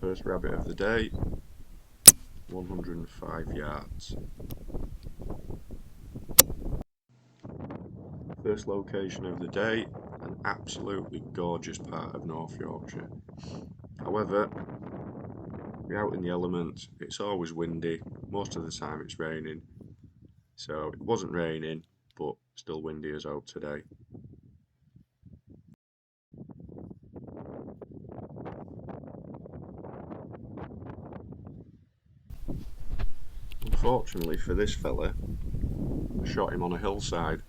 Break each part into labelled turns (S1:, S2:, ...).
S1: First rabbit of the day, 105 yards. First location of the day, an absolutely gorgeous part of North Yorkshire. However, we're out in the elements, it's always windy, most of the time it's raining. So it wasn't raining, but still windy as out today. Unfortunately for this fella, I shot him on a hillside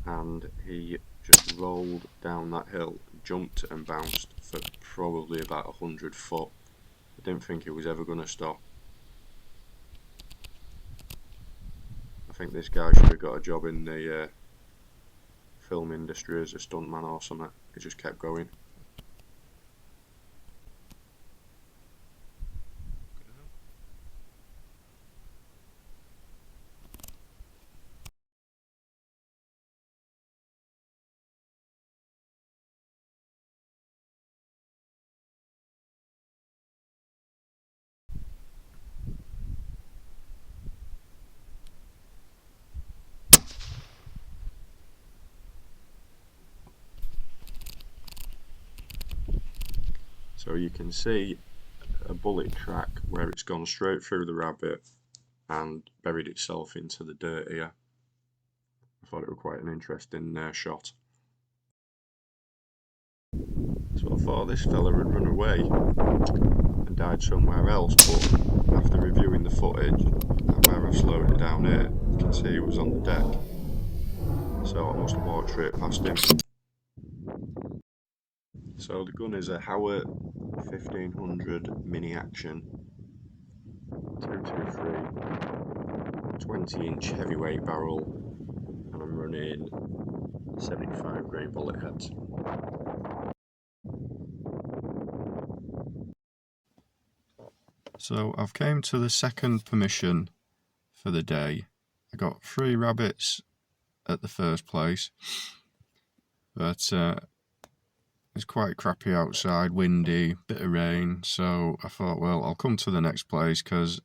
S1: and he just rolled down that hill, jumped and bounced for probably about 100 foot. I didn't think he was ever going to stop. I think this guy should have got a job in the film industry as a stuntman or something. He just kept going. So you can see a bullet track where it's gone straight through the rabbit and buried itself into the dirt here. I thought it was quite an interesting shot. So I thought this fella had run away and died somewhere else, but after reviewing the footage and where I've slowed it down here, you can see it was on the deck. So I must have walked straight past him. So the gun is a howa 1500 mini action 223 20-inch heavyweight barrel, and I'm running 75 grain bullet heads. So I've came to the second permission for the day. I got 3 rabbits at the first place, but it's quite crappy outside, windy, bit of rain, so I thought, well, I'll come to the next place because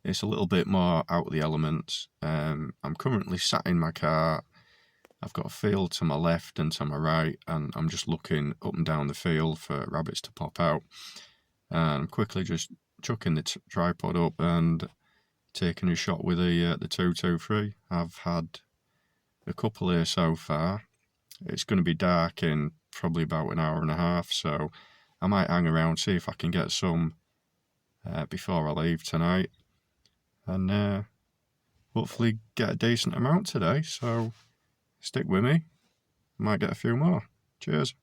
S1: it's a little bit more out of the elements. I'm currently sat in my car. I've got a field to my left and to my right, and I'm just looking up and down the field for rabbits to pop out. And I'm quickly just chucking the tripod up and taking a shot with the 223. I've had a couple here so far. It's going to be dark in probably about an hour and a half, so I might hang around, see if I can get some before I leave tonight, and hopefully get a decent amount today. So stick with me, might get a few more. Cheers.